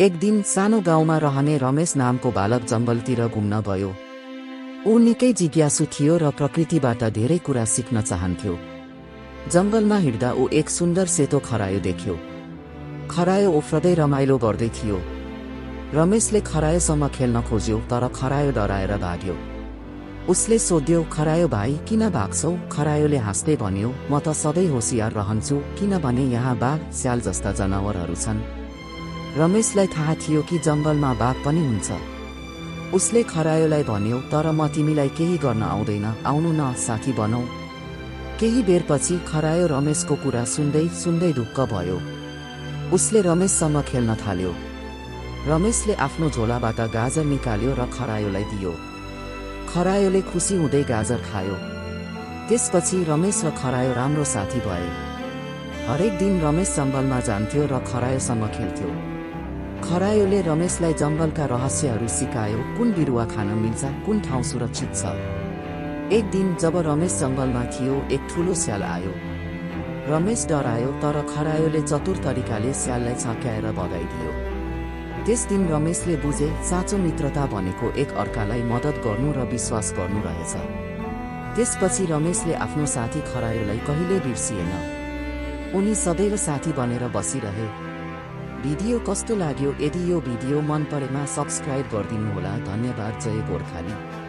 एक दिन सानो गाउँमा रहने रमेश नामको बालक जङ्गलतिर घुम्न गयो। ऊ निकै जिज्ञासु थियो र प्रकृतिबाट धेरै कुरा सिक्न चाहन्थ्यो। जङ्गलमा हिँड्दा ऊ एक सुन्दर सेतो खरायो देख्यो। खरायो उफ्रदै रमाइलो गर्दै थियो। रमेशले खरायोसँग खेल्न खोज्यो, तर खरायो डराएर भाग्यो। उसले सोध्यो, खरायो भाइ किन भाग्छौ? खरायोले हाँस्दै भन्यो, म त सधैँ होसियार रहन्छु, किनभने यहाँ बाघ, स्याल जस्ता जनावरहरू छन्। रमेशलाई थाहा थियो कि जङ्गलमा बाघ पनि हुन्छ। उसले खरायोलाई भन्यो, तर म तिमीलाई केही गर्न आउँदैन, आउनु न, साथी बनौ। केही बेरपछि खरायो रमेशको कुरा सुन्दै सुन्दै ढुक्क भयो। उसले रमेशसँग खेल्न थाल्यो। रमेशले आफ्नो झोलाबाट गाजर निकाल्यो र खरायोलाई दियो। खरायोले खुसी हुँदै गाजर खायो। त्यसपछि रमेश र खरायो राम्रो साथी भए। हरेक दिन रमेश जङ्गलमा जान्थ्यो र खरायोसँग खेल्थ्यो। खरायोले रमेशलाई जङ्गलका रहस्यहरू सिकायो, कुन बिरुवा खान मिल्छ, कुन ठाउँ सुरक्षित छ। एक दिन जब रमेश जङ्गलमा थियो, एक ठुलो स्याल आयो। रमेश डरायो, तर खरायोले चतुर तरिकाले स्याललाई छक्याएर भगाइदियो। त्यस दिन रमेशले बुझे, साँचो मित्रता भनेको एक अर्कालाई मद्दत गर्नु र विश्वास गर्नु रहेछ। त्यसपछि रमेशले आफ्नो साथी खरायोलाई कहिल्यै बिर्सिएन। उनी सदैव साथी बनेर बसिरहे। भिडियो कस्तो लाग्यो? यदि यो भिडियो मन परेमा सब्स्क्राइब गरिदिनु होला। धन्यवाद। जय गोर्खाली।